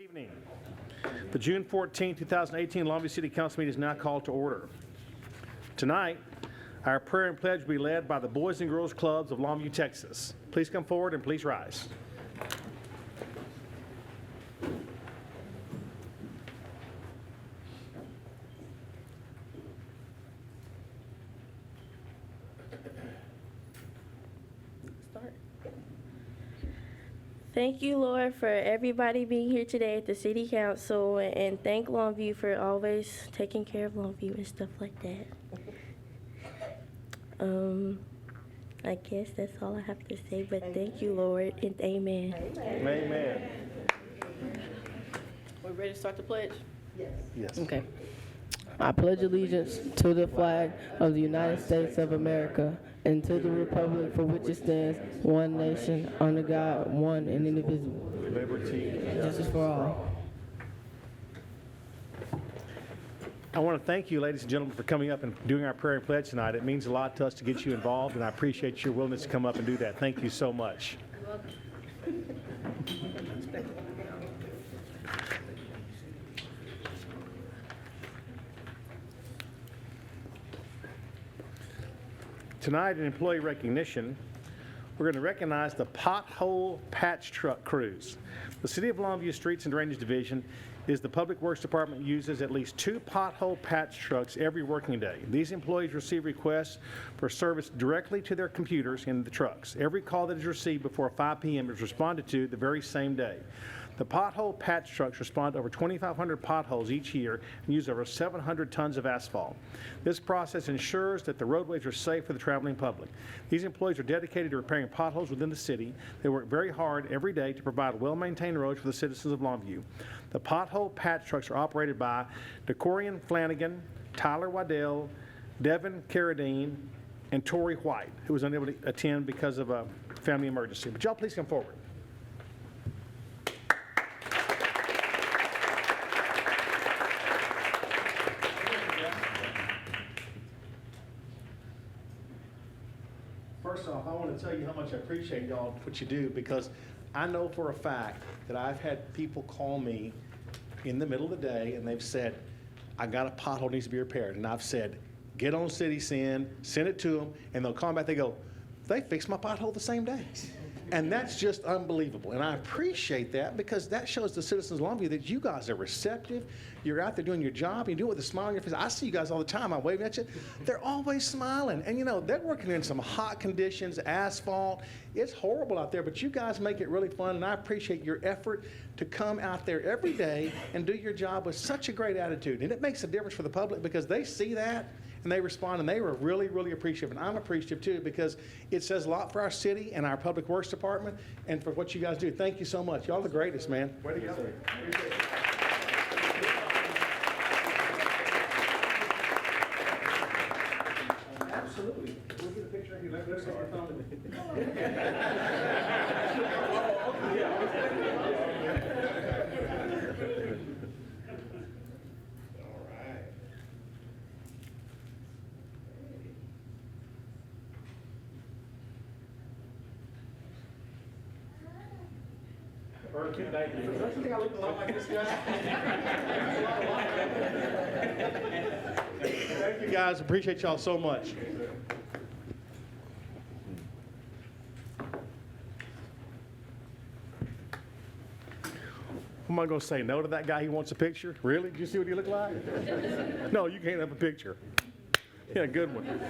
Evening. The June 14, 2018 Longview City Council meeting is now called to order. Tonight, our prayer and pledge will be led by the Boys and Girls Clubs of Longview, Texas. Please come forward and please rise. Thank you, Lord, for everybody being here today at the City Council, and thank Longview for always taking care of Longview and stuff like that. I guess that's all I have to say, but thank you, Lord, and amen. Amen. We ready to start the pledge? Yes. Okay. I pledge allegiance to the flag of the United States of America and to the republic for which it stands, one nation, under God, one and indivisible. Liberty and Justice for all. I want to thank you, ladies and gentlemen, for coming up and doing our prayer and pledge tonight. It means a lot to us to get you involved, and I appreciate your willingness to come up and do that. Thank you so much. Tonight, in employee recognition, we're going to recognize the pothole patch truck crews. The City of Longview Streets and Drainage Division is the Public Works Department uses at least 2 pothole patch trucks every working day. These employees receive requests for service directly to their computers in the trucks. Every call that is received before 5 p.m. is responded to the very same day. The pothole patch trucks respond to over 2,500 potholes each year and use over 700 tons of asphalt. This process ensures that the roadways are safe for the traveling public. These employees are dedicated to repairing potholes within the city. They work very hard every day to provide well-maintained roads for the citizens of Longview. The pothole patch trucks are operated by DeCorian Flanagan, Tyler Waddell, Devin Carradine, and Tori White, who was unable to attend because of a family emergency. Would y'all please come forward? First off, I want to tell you how much I appreciate y'all what you do, because I know for a fact that I've had people call me in the middle of the day and they've said, I got a pothole that needs to be repaired. And I've said, get on CitySend, send it to them, and they'll call me back. They go, they fixed my pothole the same day. And that's just unbelievable. And I appreciate that, because that shows the citizens of Longview that you guys are receptive. You're out there doing your job. You do it with a smile on your face. I see you guys all the time. I'm waving at you. They're always smiling. And, you know, they're working in some hot conditions, asphalt. It's horrible out there, but you guys make it really fun. And I appreciate your effort to come out there every day and do your job with such a great attitude. And it makes a difference for the public, because they see that and they respond, and they were really, really appreciative. And I'm appreciative too, because it says a lot for our city and our Public Works Department and for what you guys do. Thank you so much. Y'all are the greatest, man. Way to go. Absolutely. We'll get a picture of you. Let's get your phone. Doesn't think I look a lot like this guy? Thank you guys. Appreciate y'all so much. Am I going to say no to that guy who wants a picture? Really? Did you see what he looked like? No, you can't have a picture. Yeah, good one.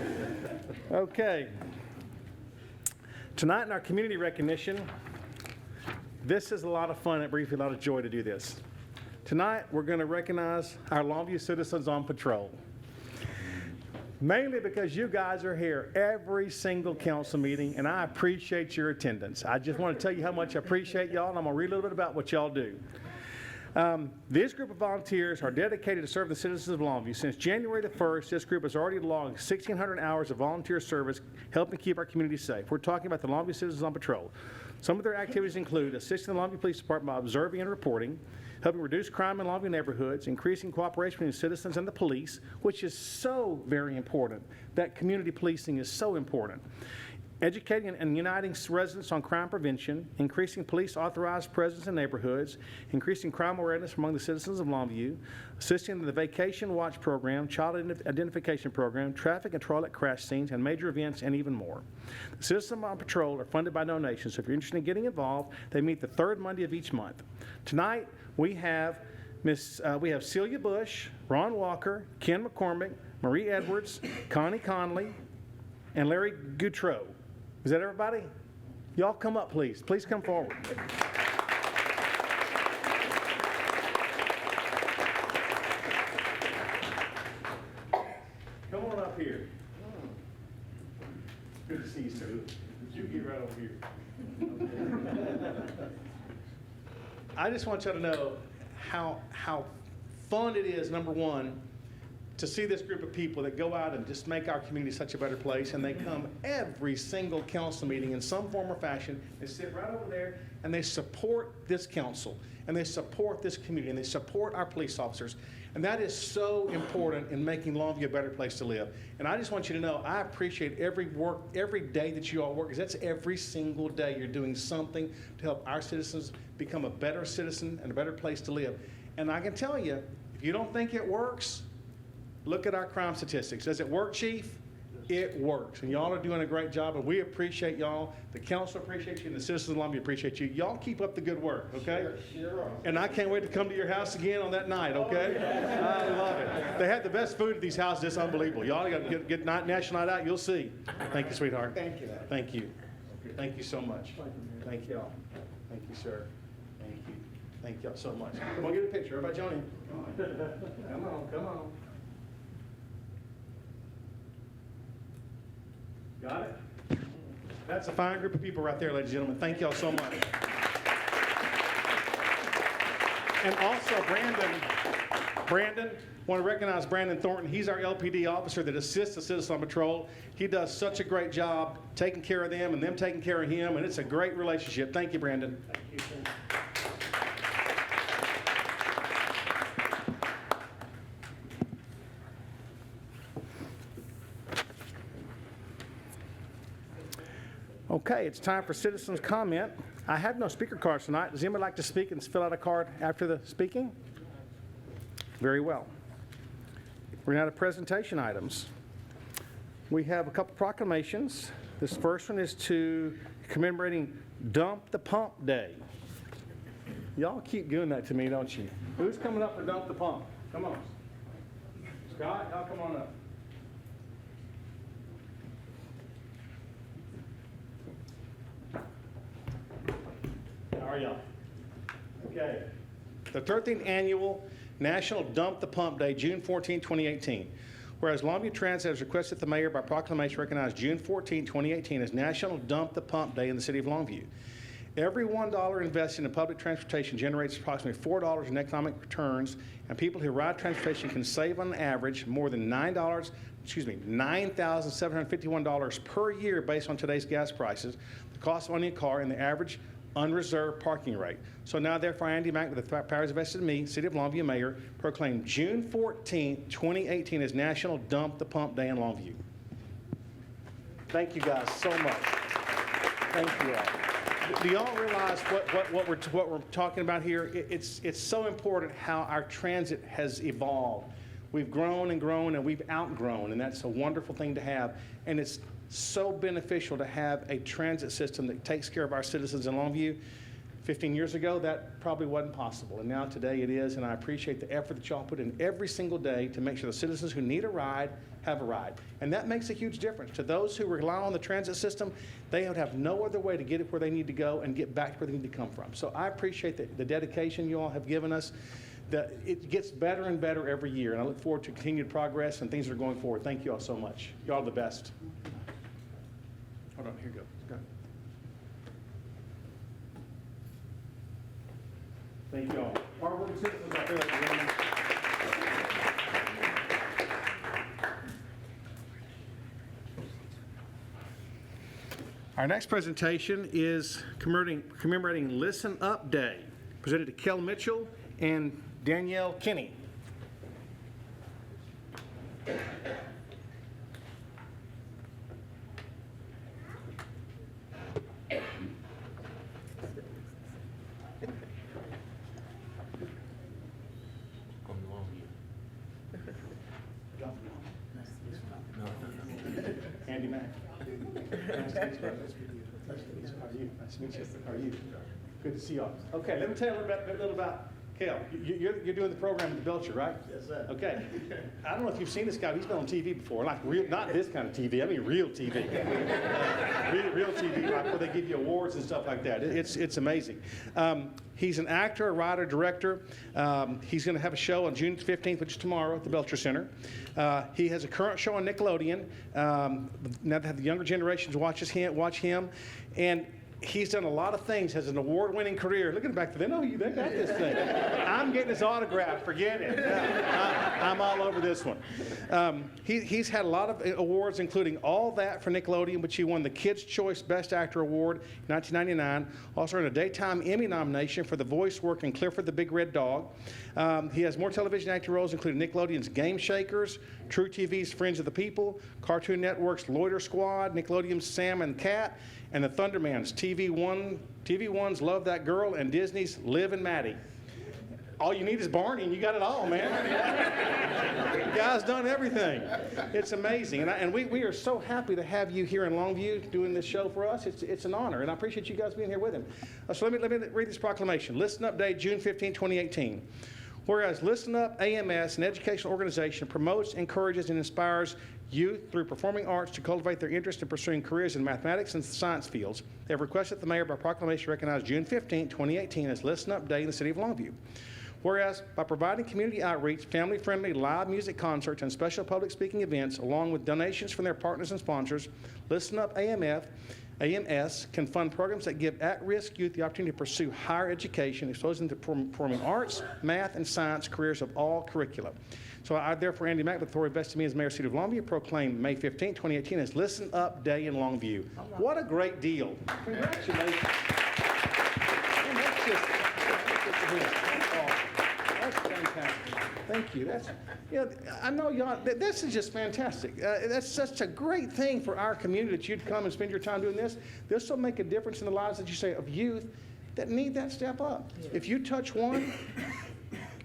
Okay. Tonight in our community recognition, this is a lot of fun. It brings me a lot of joy to do this. Tonight, we're going to recognize our Longview citizens on patrol. Mainly because you guys are here every single council meeting, and I appreciate your attendance. I just want to tell you how much I appreciate y'all, and I'm going to read a little bit about what y'all do. This group of volunteers are dedicated to serve the citizens of Longview. Since January the 1st, this group has already logged 1,600 hours of volunteer service helping keep our community safe. We're talking about the Longview citizens on patrol. Some of their activities include assisting the Longview Police Department by observing and reporting, helping reduce crime in Longview neighborhoods, increasing cooperation between citizens and the police, which is so very important. That community policing is so important. educating and uniting residents on crime prevention, increasing police authorized presence in neighborhoods, increasing crime awareness among the citizens of Longview, assisting in the Vacation Watch Program, Child Identification Program, traffic and toilet crash scenes, and major events, and even more. The Citizens on Patrol are funded by donations, so if you're interested in getting involved, they meet the third Monday of each month. Tonight, we have Celia Bush, Ron Walker, Ken McCormick, Marie Edwards, Connie Conley, and Larry Goutreau. Is that everybody? Y'all come up, please. Please come forward. Come on up here. Good to see you, sir. You get right over here. I just want y'all to know how fun it is, number one, to see this group of people that go out and just make our community such a better place, and they come every single council meeting in some form or fashion. They sit right over there and they support this council, and they support this community, and they support our police officers. And that is so important in making Longview a better place to live. And I just want you to know, I appreciate every day that you all work, because that's every single day you're doing something to help our citizens become a better citizen and a better place to live. And I can tell you, if you don't think it works, look at our crime statistics. Does it work, Chief? It works. And y'all are doing a great job, and we appreciate y'all. The council appreciates you, and the citizens of Longview appreciate you. Y'all keep up the good work, okay? Sure. And I can't wait to come to your house again on that night, okay? I love it. They have the best food at these houses. It's unbelievable. Y'all got to get National Night Out. You'll see. Thank you, sweetheart. Thank you. Thank you. Thank you so much. Thank you all. Thank you, sir. Thank you. Thank y'all so much. Come on, get a picture. Everybody join in. Come on, come on. Got it? That's a fine group of people right there, ladies and gentlemen. Thank y'all so much. And also, Brandon, want to recognize Brandon Thornton. He's our LPD officer that assists the Citizens on Patrol. He does such a great job taking care of them and them taking care of him, and it's a great relationship. Thank you, Brandon. Thank you, sir. Okay, it's time for citizens' comment. I have no speaker cards tonight. Does anybody like to speak and fill out a card after the speaking? Very well. We're now to presentation items. We have a couple proclamations. This first one is to commemorating Dump the Pump Day. Y'all keep doing that to me, don't you? Who's coming up for Dump the Pump? Come on. Scott, y'all come on up. How are y'all? Okay. The 13th Annual National Dump the Pump Day, June 14, 2018. Whereas Longview Transit has requested the mayor by proclamation recognize June 14, 2018 as National Dump the Pump Day in the city of Longview. Every $1 invested in public transportation generates approximately $4 in economic returns, and people who ride transportation can save on average more than $9,751 per year based on today's gas prices, the cost of owning a car, and the average unreserved parking rate. So now, therefore, Andy Mack, with the powers vested in me, City of Longview Mayor, proclaim June 14, 2018 as National Dump the Pump Day in Longview. Thank you guys so much. Thank you all. Do y'all realize what we're talking about here? It's so important how our transit has evolved. We've grown and grown, and we've outgrown, and that's a wonderful thing to have. And it's so beneficial to have a transit system that takes care of our citizens in Longview. 15 years ago, that probably wasn't possible, and now today it is, and I appreciate the effort that y'all put in every single day to make sure the citizens who need a ride have a ride. And that makes a huge difference. To those who rely on the transit system, they would have no other way to get it where they need to go and get back to where they need to come from. So I appreciate the dedication you all have given us. It gets better and better every year, and I look forward to continued progress and things that are going forward. Thank you all so much. You all are the best. Hold on, here you go. Go ahead. Thank you all. Hardworking citizens out there, ladies and gentlemen. Our next presentation is commemorating Listen Up Day, presented to Kel Mitchell and Danielle Kinney. Andy Mack. Nice to meet you, brother. How are you? Nice to meet you. How are you? Good to see y'all. Okay, let me tell you a little about Kel. You're doing the program at the Belcher, right? Yes, sir. Okay. I don't know if you've seen this guy. He's been on TV before, like real, not this kind of TV. I mean real TV. Real TV, like where they give you awards and stuff like that. It's amazing. He's an actor, a writer, director. He's going to have a show on June 15th, which is tomorrow at the Belcher Center. He has a current show on Nickelodeon. Now that the younger generations watch him, and he's done a lot of things, has an award-winning career. Look at him back there. They know you. They got this thing. I'm getting his autograph. Forget it. I'm all over this one. He's had a lot of awards, including All That for Nickelodeon, which he won the Kids' Choice Best Actor Award in 1999. Also earned a Daytime Emmy nomination for the voice work in Clifford the Big Red Dog. He has more television acting roles, including Nickelodeon's Game Shakers, True TV's Friends of the People, Cartoon Network's Loiter Squad, Nickelodeon's Sam and Cat, and the Thundermans, TV1's Love That Girl, and Disney's Liv and Maddie. All you need is Barney, and you got it all, man. The guy's done everything. It's amazing, and we are so happy to have you here in Longview doing this show for us. It's an honor, and I appreciate you guys being here with him. So let me read this proclamation. Listen Up Day, June 15, 2018. Whereas Listen Up AMS, an educational organization, promotes, encourages, and inspires youth through performing arts to cultivate their interest in pursuing careers in mathematics and science fields. They have requested the mayor by proclamation recognize June 15, 2018 as Listen Up Day in the city of Longview. Whereas by providing community outreach, family-friendly live music concerts, and special public speaking events, along with donations from their partners and sponsors, Listen Up AMS can fund programs that give at-risk youth the opportunity to pursue higher education, exposing them to performing arts, math, and science careers of all curricula. So I therefore, Andy Mack, with authority vested in me as Mayor of the City of Longview, proclaim May 15, 2018 as Listen Up Day in Longview. What a great deal. Congratulations. Man, that's fantastic. Thank you. I know y'all, this is just fantastic. That's such a great thing for our community that you'd come and spend your time doing this. This will make a difference in the lives, that you say, of youth that need that step up. If you touch one,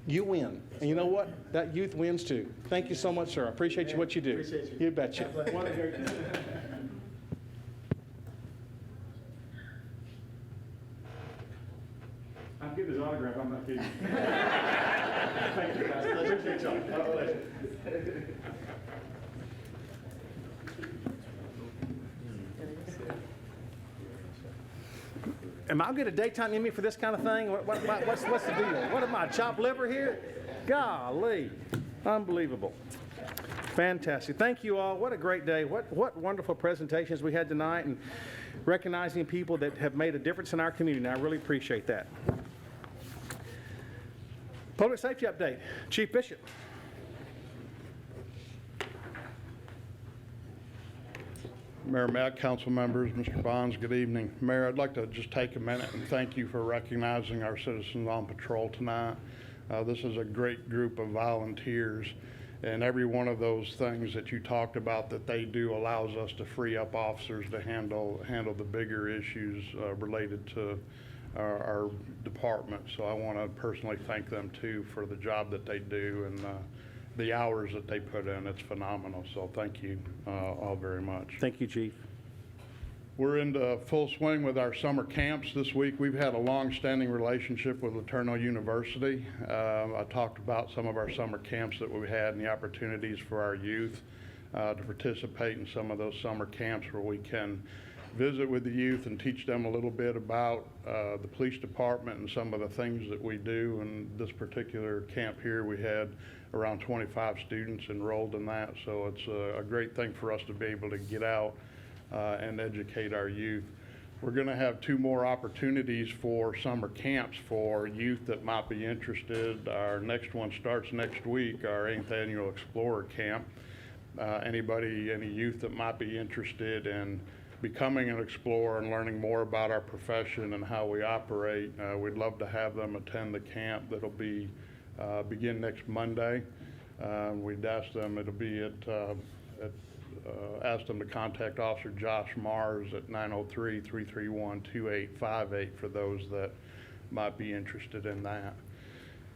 you win. And you know what? That youth wins too. Thank you so much, sir. I appreciate what you do. Appreciate you. You betcha. What a great thing. I'm getting his autograph. I'm not kidding. Thank you, guys. Appreciate y'all. God bless you. Am I get a daytime Emmy for this kind of thing? What's the deal? What am I, chopped liver here? Golly, unbelievable. Fantastic. Thank you all. What a great day. What wonderful presentations we had tonight, and recognizing people that have made a difference in our community. And I really appreciate that. Public safety update. Chief Bishop. Mayor Mack, council members, Mr. Bonds, good evening. Mayor, I'd like to just take a minute and thank you for recognizing our citizens on patrol tonight. This is a great group of volunteers, and every one of those things that you talked about that they do allows us to free up officers to handle the bigger issues related to our department. So I want to personally thank them too for the job that they do and the hours that they put in. It's phenomenal. So thank you all very much. Thank you, Chief. We're into full swing with our summer camps this week. We've had a long-standing relationship with LeTourneau University. I talked about some of our summer camps that we had and the opportunities for our youth to participate in some of those summer camps where we can visit with the youth and teach them a little bit about the police department and some of the things that we do. And this particular camp here, we had around 25 students enrolled in that. So it's a great thing for us to be able to get out and educate our youth. We're going to have 2 more opportunities for summer camps for youth that might be interested. Our next one starts next week, our 8th annual Explorer Camp. Any youth that might be interested in becoming an explorer and learning more about our profession and how we operate, we'd love to have them attend the camp. That'll be begin next Monday. We'd ask them, it'll be ask them to contact Officer Josh Mars at 903-331-2858 for those that might be interested in that.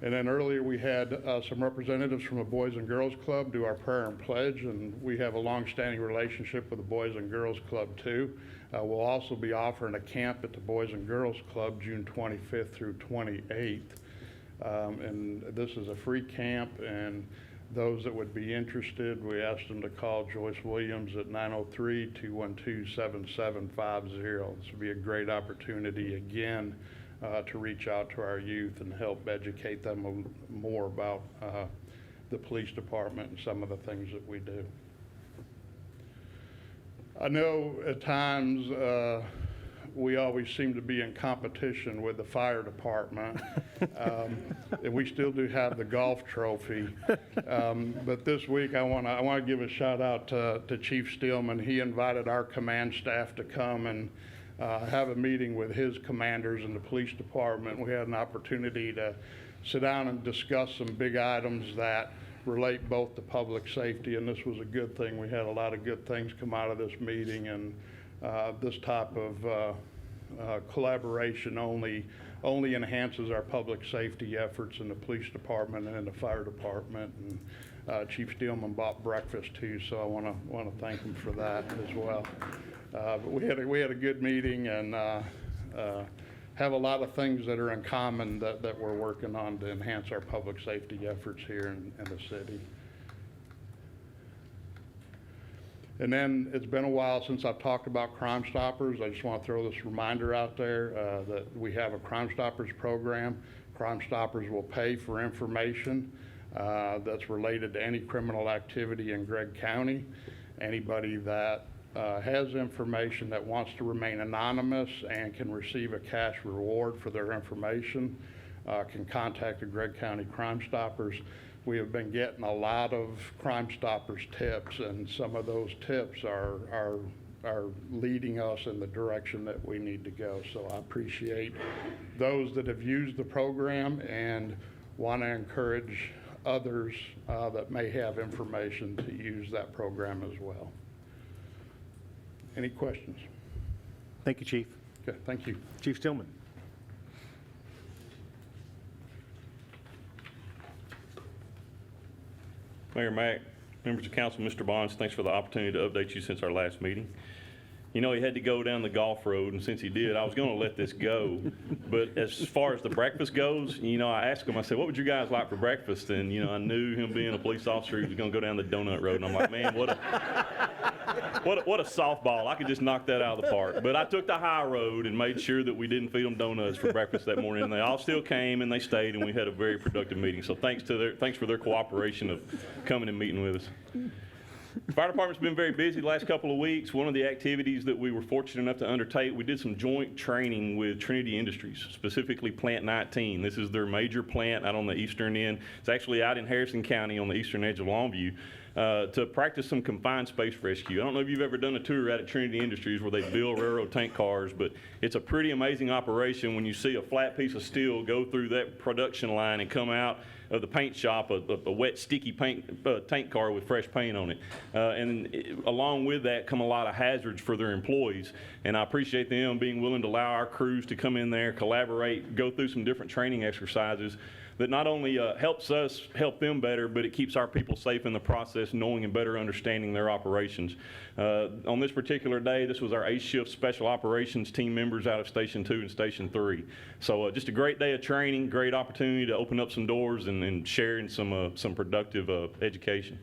And then earlier we had some representatives from the Boys and Girls Club do our prayer and pledge, and we have a long-standing relationship with the Boys and Girls Club too. We'll also be offering a camp at the Boys and Girls Club June 25th through 28th. And this is a free camp, and those that would be interested, we asked them to call Joyce Williams at 903-212-7750. This would be a great opportunity again to reach out to our youth and help educate them more about the police department and some of the things that we do. I know at times we always seem to be in competition with the fire department. And we still do have the golf trophy. But this week I want to give a shout out to Chief Stillman. He invited our command staff to come and have a meeting with his commanders in the police department. We had an opportunity to sit down and discuss some big items that relate both to public safety, and this was a good thing. We had a lot of good things come out of this meeting, and this type of collaboration only enhances our public safety efforts in the police department and in the fire department. And Chief Stillman bought breakfast too, so I want to thank him for that as well. But we had a good meeting, and have a lot of things that are in common that we're working on to enhance our public safety efforts here in the city. And then it's been a while since I've talked about Crime Stoppers. I just want to throw this reminder out there that we have a Crime Stoppers program. Crime Stoppers will pay for information that's related to any criminal activity in Gregg County. Anybody that has information that wants to remain anonymous and can receive a cash reward for their information can contact the Gregg County Crime Stoppers. We have been getting a lot of Crime Stoppers tips, and some of those tips are leading us in the direction that we need to go. So I appreciate those that have used the program and want to encourage others that may have information to use that program as well. Any questions? Thank you, Chief. Okay, thank you. Chief Stillman. Mayor Mack, members of council, Mr. Bonds, thanks for the opportunity to update you since our last meeting. You know, he had to go down the golf road, and since he did, I was going to let this go. But as far as the breakfast goes, you know, I asked him, I said, what would you guys like for breakfast? And, you know, I knew him being a police officer, he was going to go down the donut road. And I'm like, man, what a softball. I could just knock that out of the park. But I took the high road and made sure that we didn't feed them donuts for breakfast that morning. And they all still came, and they stayed, and we had a very productive meeting. So thanks for their cooperation of coming and meeting with us. The fire department's been very busy the last couple of weeks. One of the activities that we were fortunate enough to undertake, we did some joint training with Trinity Industries, specifically Plant 19. This is their major plant out on the eastern end. It's actually out in Harrison County on the eastern edge of Longview. To practice some confined space rescue. I don't know if you've ever done a tour out at Trinity Industries where they build railroad tank cars, but it's a pretty amazing operation when you see a flat piece of steel go through that production line and come out of the paint shop, a wet, sticky paint tank car with fresh paint on it. Along with that come a lot of hazards for their employees, and I appreciate them being willing to allow our crews to come in there, collaborate, go through some different training exercises that not only helps us help them better, but it keeps our people safe in the process, knowing and better understanding their operations. On this particular day, this was our 8th shift special operations team members out of Station 2 and Station 3. So just a great day of training, great opportunity to open up some doors and sharing some productive education.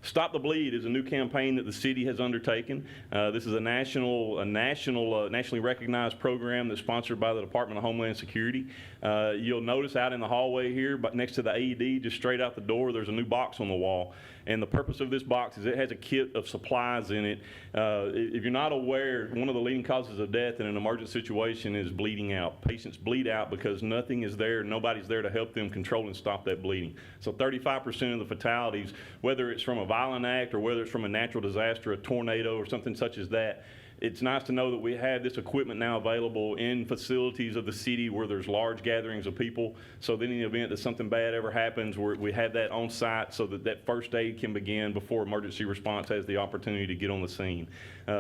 Stop the Bleed is a new campaign that the city has undertaken. This is a nationally recognized program that's sponsored by the Department of Homeland Security. You'll notice out in the hallway here, but next to the AED, just straight out the door, there's a new box on the wall. And the purpose of this box is it has a kit of supplies in it. If you're not aware, one of the leading causes of death in an emergent situation is bleeding out. Patients bleed out because nothing is there, nobody's there to help them control and stop that bleeding. So 35% of the fatalities, whether it's from a violent act or whether it's from a natural disaster, a tornado or something such as that, it's nice to know that we have this equipment now available in facilities of the city where there's large gatherings of people. So that in the event that something bad ever happens, we have that on site so that first aid can begin before emergency response has the opportunity to get on the scene.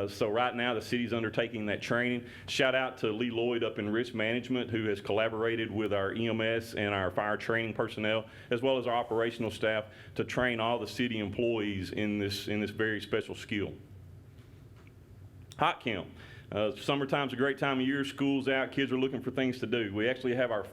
So right now, the city's undertaking that training. Shout out to Lee Lloyd up in risk management, who has collaborated with our EMS and our fire training personnel, as well as our operational staff, to train all the city employees in this very special skill. Hot camp. Summertime's a great time of year. School's out. Kids are looking for things to do. We actually have our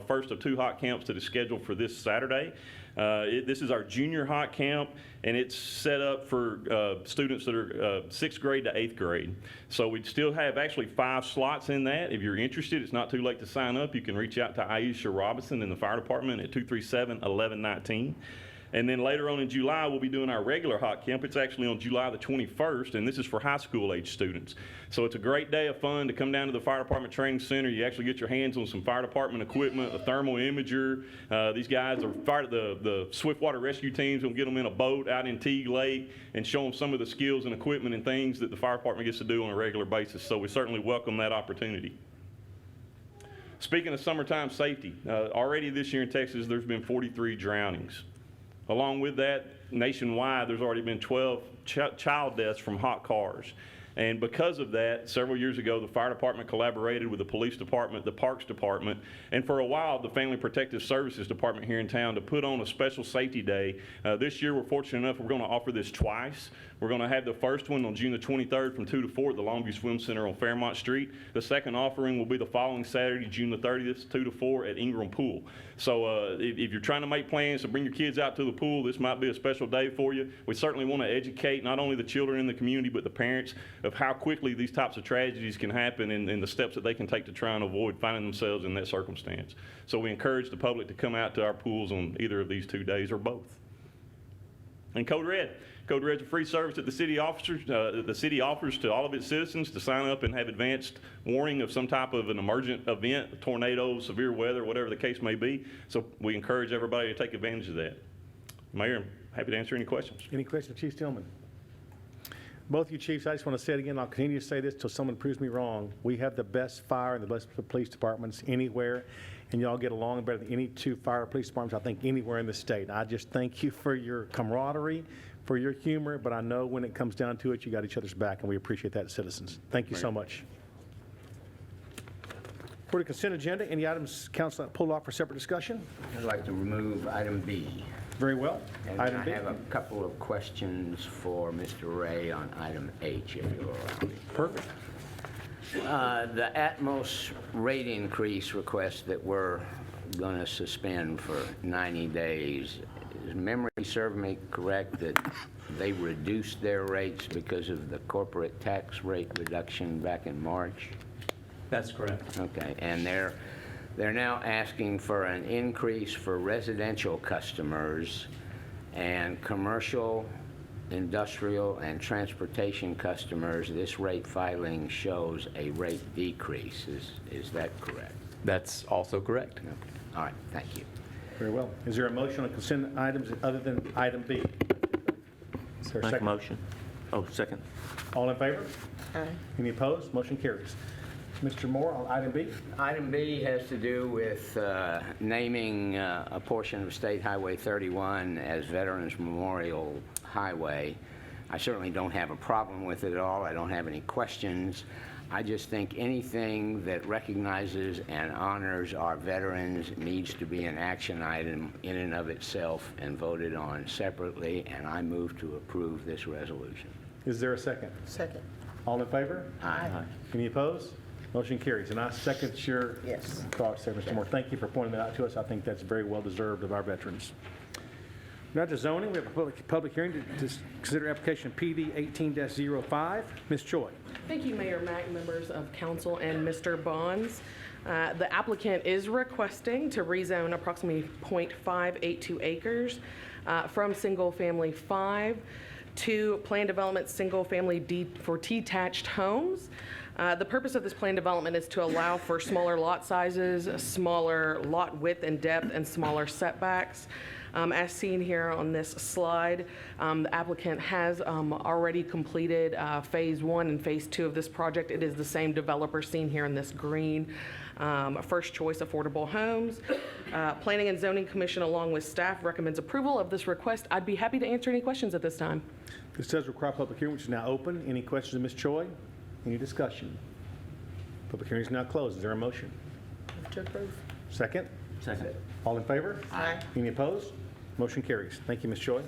first of 2 hot camps that is scheduled for this Saturday. This is our junior hot camp, and it's set up for students that are 6th grade to 8th grade. So we still have actually 5 slots in that. If you're interested, it's not too late to sign up. You can reach out to Aisha Robinson in the fire department at 237-1119. And then later on in July, we'll be doing our regular hot camp. It's actually on July the 21st, and this is for high school age students. So it's a great day of fun to come down to the Fire Department Training Center. You actually get your hands on some fire department equipment, a thermal imager. These guys are the Swiftwater rescue teams. We'll get them in a boat out in Teague Lake and show them some of the skills and equipment and things that the fire department gets to do on a regular basis. So we certainly welcome that opportunity. Speaking of summertime safety, already this year in Texas, there's been 43 drownings. Along with that, nationwide, there's already been 12 child deaths from hot cars. And because of that, several years ago, the fire department collaborated with the police department, the parks department, and for a while, the Family Protective Services department here in town to put on a special safety day. This year, we're fortunate enough, we're going to offer this twice. We're going to have the first one on June the 23rd from 2 to 4 at the Longview Swim Center on Fairmont Street. The second offering will be the following Saturday, June the 30th, 2 to 4 at Ingram Pool. So if you're trying to make plans to bring your kids out to the pool, this might be a special day for you. We certainly want to educate not only the children in the community, but the parents of how quickly these types of tragedies can happen and the steps that they can take to try and avoid finding themselves in that circumstance. So we encourage the public to come out to our pools on either of these 2 days or both. And Code Red. Code Red's a free service that the city offers to all of its citizens to sign up and have advanced warning of some type of an emergent event, a tornado, severe weather, whatever the case may be. So we encourage everybody to take advantage of that. Mayor, I'm happy to answer any questions. Any questions, Chief Stillman? Both you chiefs, I just want to say it again. I'll continue to say this till someone proves me wrong. We have the best fire and the best police departments anywhere, and y'all get along better than any 2 fire or police departments, I think, anywhere in the state. I just thank you for your camaraderie, for your humor, but I know when it comes down to it, you got each other's back, and we appreciate that as citizens. Thank you so much. For the consent agenda, any items council pull off for separate discussion? I'd like to remove item B. Very well. And Item I B. have a couple of questions for Mr. Ray on item H, if you'll allow me. Perfect. The Atmos rate increase request that we're going to suspend for 90 days, is memory serve me correct that they reduced their rates because of the corporate tax rate reduction back in March? That's correct. Okay, and they're now asking for an increase for residential customers, and commercial, industrial, and transportation customers, this rate filing shows a rate decrease. Is that correct? That's also correct. Okay. All right, thank you. Very well. Is there a motion on consent items other than item B? Is there a Make a second? motion. Oh, second. All in favor? Aye. Any opposed? Motion carries. Mr. Moore, on item B? Item B has to do with naming a portion of State Highway 31 as Veterans Memorial Highway. I certainly don't have a problem with it at all. I don't have any questions. I just think anything that recognizes and honors our veterans needs to be an action item in and of itself and voted on separately, and I move to approve this resolution. Is there a second? Second. All in favor? Aye. Any opposed? Motion carries. And I second your Yes. thoughts there, Mr. Moore. Thank you for pointing that out to us. I think that's very well deserved of our veterans. Now to zoning, we have a public hearing to consider application PD 18-05. Ms. Choi. Thank you, Mayor Mack, members of council, and Mr. Bonds. The applicant is requesting to rezone approximately .582 acres from single-family 5 to planned development single-family for detached homes. The purpose of this plan development is to allow for smaller lot sizes, smaller lot width and depth, and smaller setbacks. As seen here on this slide, the applicant has already completed Phase 1 and Phase 2 of this project. It is the same developer seen here in this green. First Choice Affordable Homes. Planning and Zoning Commission, along with staff, recommends approval of this request. I'd be happy to answer any questions at this time. This does require public hearing, which is now open. Any questions of Ms. Choi? Any discussion? Public hearing is now closed. Is there a motion? To approve. Second? Second. All in favor? Aye. Any opposed? Motion carries. Thank you, Ms. Choi.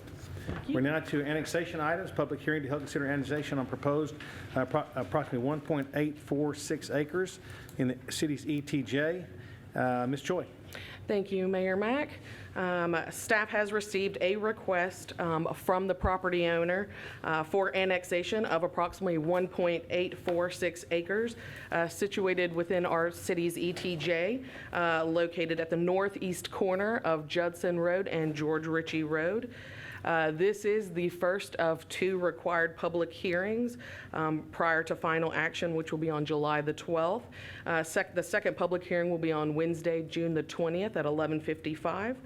We're now to annexation items. Public hearing to help consider annexation on proposed approximately 1.846 acres in the city's ETJ. Ms. Choi. Thank you, Mayor Mack. Staff has received a request from the property owner for annexation of approximately 1.846 acres situated within our city's ETJ, located at the northeast corner of Judson Road and George Richey Road. This is the first of 2 required public hearings prior to final action, which will be on July the 12th. The second public hearing will be on Wednesday, June the 20th at 11:55.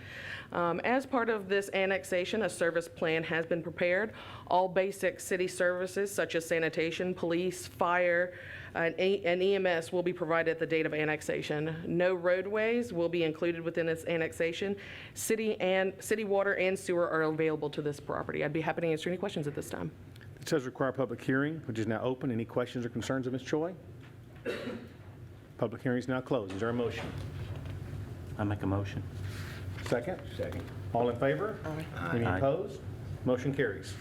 As part of this annexation, a service plan has been prepared. All basic city services such as sanitation, police, fire, and EMS will be provided at the date of annexation. No roadways will be included within this annexation. City water and sewer are available to this property. I'd be happy to answer any questions at this time. It says require public hearing, which is now open. Any questions or concerns of Ms. Choi? Public hearing is now closed. Is there a motion? I make a motion. Second? Second. All in favor? Any Aye. opposed? Motion carries.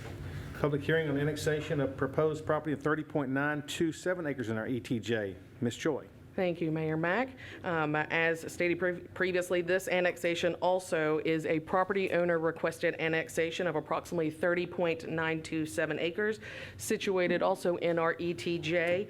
Public hearing on annexation of proposed property of 30.927 acres in our ETJ. Ms. Choi. Thank you, Mayor Mack. As stated previously, this annexation also is a property owner requested annexation of approximately 30.927 acres, situated also in our ETJ,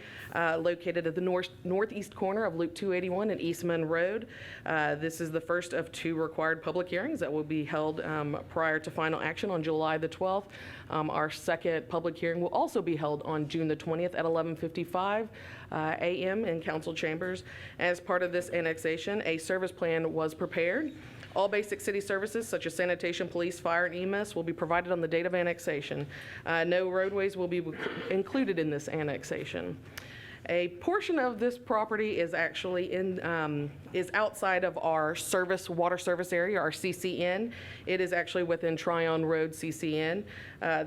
located at the northeast corner of Loop 281 and Eastman Road. This is the first of 2 required public hearings that will be held prior to final action on July the 12th. Our second public hearing will also be held on June the 20th at 11:55 a.m. in council chambers. As part of this annexation, a service plan was prepared. All basic city services such as sanitation, police, fire, and EMS will be provided on the date of annexation. No roadways will be included in this annexation. A portion of this property is actually is outside of our water service area, our CCN. It is actually within Tryon Road CCN.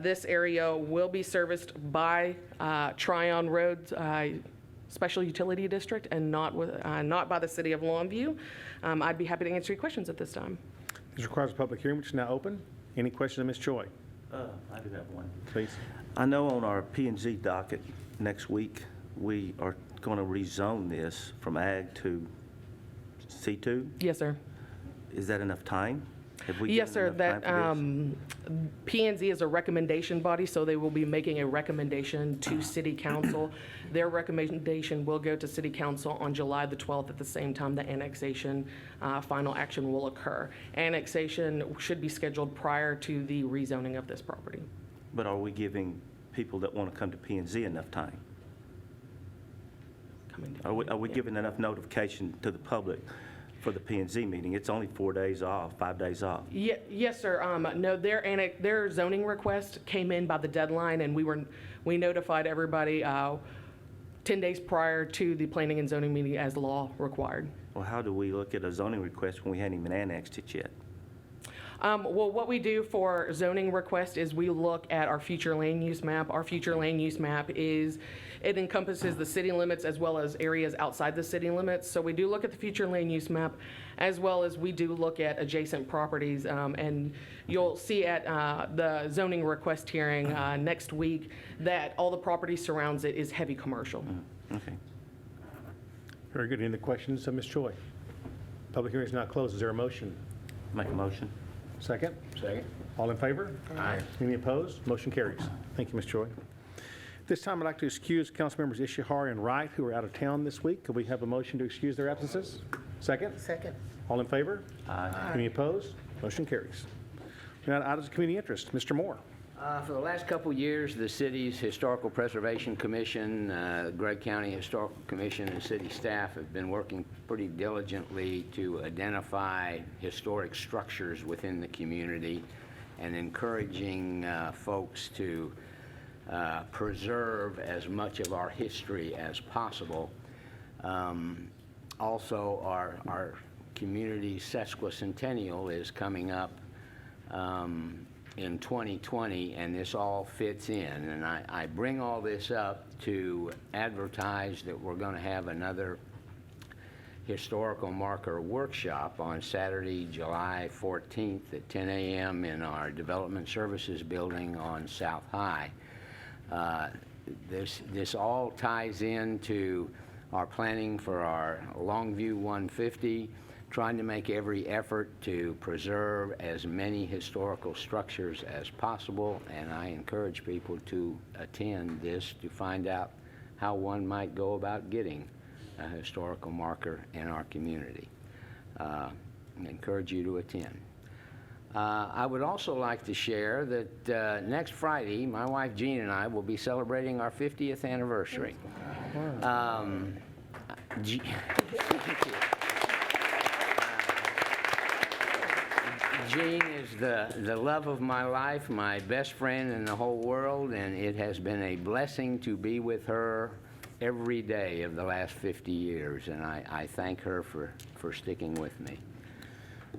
This area will be serviced by Tryon Road Special Utility District and not by the City of Longview. I'd be happy to answer your questions at this time. This requires a public hearing, which is now open. Any questions of Ms. Choi? I do have one. Please. I know on our P&Z docket next week, we are going to rezone this from ag to C2. Yes, sir. Is that enough time? Have we Yes, sir. given enough time for this? P&Z is a recommendation body, so they will be making a recommendation to City Council. Their recommendation will go to City Council on July the 12th at the same time the annexation final action will occur. Annexation should be scheduled prior to the rezoning of this property. But are we giving people that want to come to P&Z enough time? Are we giving enough notification to the public for the P&Z meeting? It's only 4 days off, 5 days off. Yes, sir. No, their zoning request came in by the deadline, and we notified everybody 10 days prior to the planning and zoning meeting as law required. Well, how do we look at a zoning request when we hadn't even annexed it yet? Well, what we do for zoning request is we look at our future land use map. Our future land use map it encompasses the city limits as well as areas outside the city limits. So we do look at the future land use map as well as we do look at adjacent properties. And you'll see at the zoning request hearing next week that all the property surrounds it is heavy commercial. Okay. Very good. Any other questions of Ms. Choi? Public hearing is not closed. Is there a motion? Make a motion. Second? Second. All in favor? Aye. Any opposed? Motion carries. Thank you, Ms. Choi. This time, I'd like to excuse council members Ishihara and Wright, who are out of town this week. Could we have a motion to excuse their absences? Second? Second. All in favor? Aye. Any opposed? Motion carries. Now, items of community interest. Mr. Moore. For the last couple years, the city's Historical Preservation Commission, Gregg County Historical Commission, and city staff have been working pretty diligently to identify historic structures within the community and encouraging folks to preserve as much of our history as possible. Also, our community's sesquicentennial is coming up in 2020, and this all fits in. And I bring all this up to advertise that we're going to have another historical marker workshop on Saturday, July 14th at 10 a.m. in our Development Services building on South High. This all ties into our planning for our Longview 150, trying to make every effort to preserve as many historical structures as possible, and I encourage people to attend this to find out how one might go about getting a historical marker in our community. I encourage you to attend. I would also like to share that next Friday, my wife Jean and I will be celebrating our 50th anniversary. Jean is the love of my life, my best friend in the whole world, and it has been a blessing to be with her every day of the last 50 years, and I thank her for sticking with me.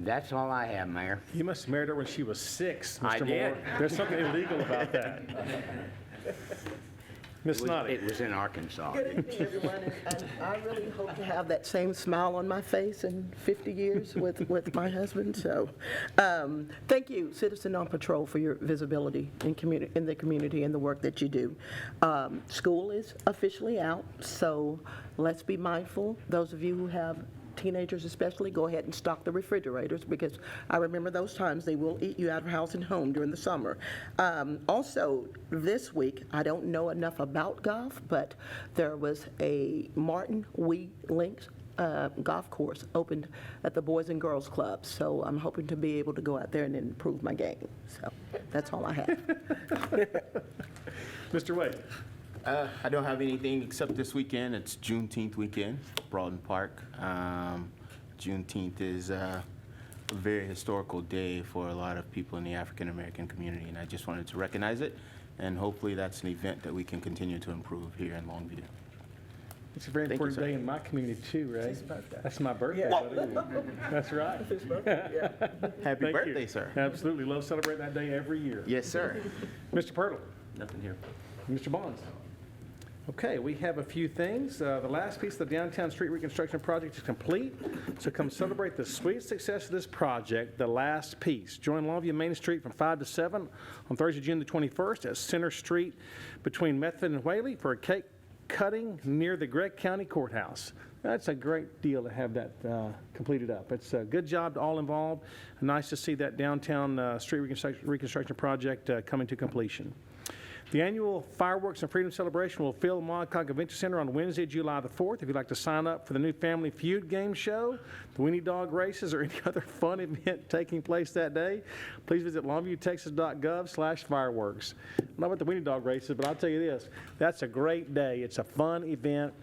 That's all I have, Mayor. You must have married her when she was 6, Mr. I did. Moore. There's something illegal about that. Miss Snoddy. It was in Arkansas. Good evening, everyone, and I really hope to have that same smile on my face in 50 years with my husband. So, thank you, Citizen on Patrol, for your visibility in the community and the work that you do. School is officially out, so let's be mindful. Those of you who have teenagers especially, go ahead and stock the refrigerators, because I remember those times they will eat you out of house and home during the summer. Also, this week, I don't know enough about golf, but there was a Martin Wee Links golf course opened at the Boys and Girls Club, so I'm hoping to be able to go out there and improve my game. So that's all I have. Mr. Wade. I don't have anything except this weekend. It's Juneteenth weekend, Broughton Park. Juneteenth is a very historical day for a lot of people in the African American community, and I just wanted to recognize it, and hopefully that's an event that we can continue to improve here in Longview. It's a very Thank you, important sir. day in my community too, Ray. His birthday. That's my birthday, Yeah. buddy. That's right. His birthday, yeah. Happy Thank birthday, you. sir. Absolutely. Love celebrating that day every year. Yes, sir. Mr. Pirtle. Nothing here. Mr. Bonds. Okay, we have a few things. The last piece of the downtown street reconstruction project is complete, so come celebrate the sweet success of this project, the last piece. Join Longview Main Street from 5 to 7 on Thursday, June the 21st at Center Street between Method and Whaley for a cake cutting near the Gregg County Courthouse. That's a great deal to have that completed up. It's a good job to all involved. Nice to see that downtown street reconstruction project coming to completion. The annual Fireworks and Freedom Celebration will fill the Montauk Convention Center on Wednesday, July the 4th. If you'd like to sign up for the new Family Feud game show, the Weenie Dog races, or any other fun event taking place that day, please visit longviewtexas.gov/fireworks. I don't know about the Weenie Dog races, but I'll tell you this, that's a great day. It's a fun event.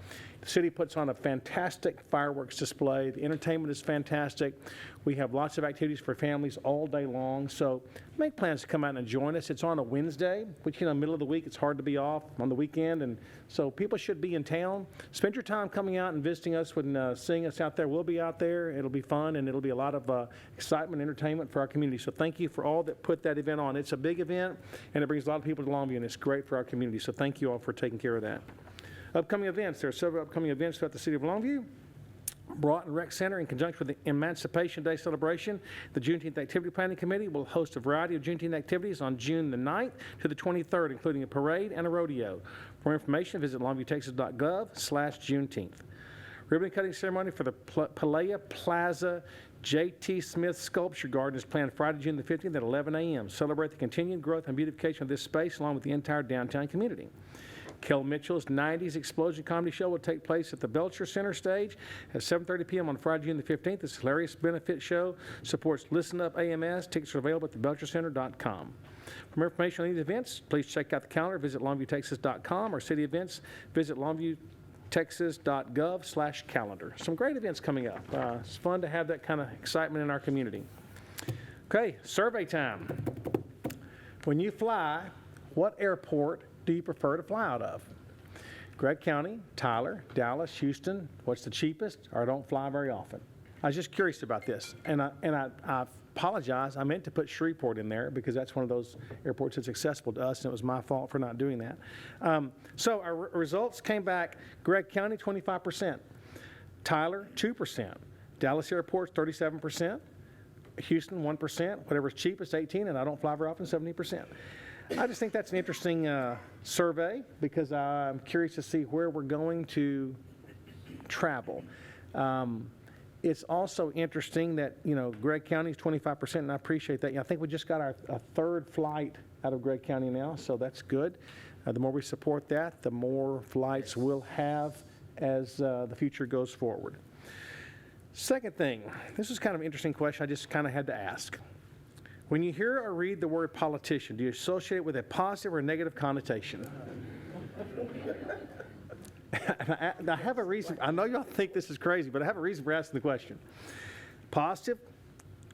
The city puts on a fantastic fireworks display. The entertainment is fantastic. We have lots of activities for families all day long, so make plans to come out and join us. It's on a Wednesday, which, you know, middle of the week, it's hard to be off on the weekend, and so people should be in town. Spend your time coming out and visiting us and seeing us out there. We'll be out there. It'll be fun, and it'll be a lot of excitement and entertainment for our community. So thank you for all that put that event on. It's a big event, and it brings a lot of people to Longview, and it's great for our community. So thank you all for taking care of that. Upcoming events. There are several upcoming events throughout the city of Longview. Broughton Rec Center, in conjunction with the Emancipation Day celebration, the Juneteenth Activity Planning Committee will host a variety of Juneteenth activities on June the 9th to the 23rd, including a parade and a rodeo. For more information, visit longviewtexas.gov/Juneteenth. Ribbon cutting ceremony for the Palea Plaza J.T. Smith Sculpture Garden is planned Friday, June the 15th at 11 a.m. Celebrate the continued growth and beautification of this space along with the entire downtown community. Kel Mitchell's 90s Explosion Comedy Show will take place at the Belcher Center stage at 7:30 p.m. on Friday, June the 15th. This hilarious benefit show supports Listen Up AMS. Tickets are available at thebelchercenter.com. For more information on these events, please check out the calendar, visit longviewtexas.com, or city events, visit longviewtexas.gov/calendar. Some great events coming up. It's fun to have that kind of excitement in our community. Okay, survey time. When you fly, what airport do you prefer to fly out of? Gregg County, Tyler, Dallas, Houston, what's the cheapest, or don't fly very often? I was just curious about this, and I apologize. I meant to put Shreveport in there because that's one of those airports that's accessible to us, and it was my fault for not doing that. So our results came back: Gregg County, 25%, Tyler, 2%, Dallas Airport, 37%, Houston, 1%, whatever's cheapest, 18%, and I don't fly very often, 70%. I just think that's an interesting survey because I'm curious to see where we're going to travel. It's also interesting that, Gregg County is 25%, and I appreciate that. I think we just got our third flight out of Gregg County now, so that's good. The more we support that, the more flights we'll have as the future goes forward. Second thing, this is kind of an interesting question I just kind of had to ask. When you hear or read the word politician, do you associate it with a positive or negative connotation? And I have a reason. I know y'all think this is crazy, but I have a reason for asking the question. Positive,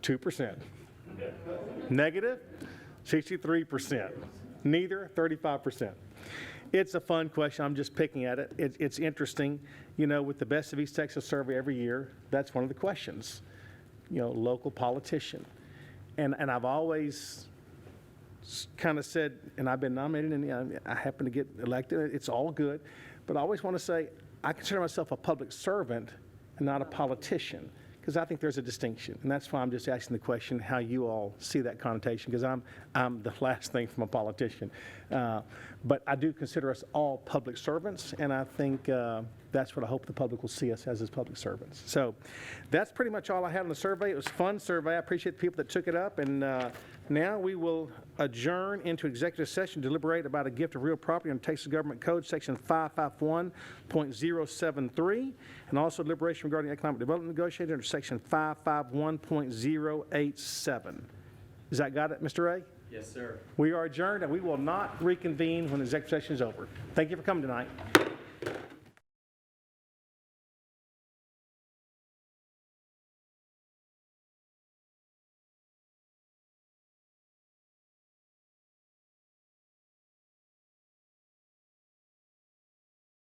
2%. Negative, 63%. Neither, 35%. It's a fun question. I'm just picking at it. It's interesting. With the Best of East Texas survey every year, that's one of the questions. Local politician. And I've always kind of said, and I've been nominated, and I happen to get elected. It's all good. But I always want to say, I consider myself a public servant and not a politician, because I think there's a distinction. And that's why I'm just asking the question how you all see that connotation, because I'm the last thing from a politician. But I do consider us all public servants, and I think that's what I hope the public will see us as public servants. So that's pretty much all I had on the survey. It was a fun survey. I appreciate the people that took it up. And now we will adjourn into executive session, deliberate about a gift of real property under Texas Government Code, Section 551.073, and also deliberation regarding economic development negotiated under Section 551.087. Is that got it, Mr. Ray? Yes, sir. We are adjourned, and we will not reconvene when the executive session is over. Thank you for coming tonight.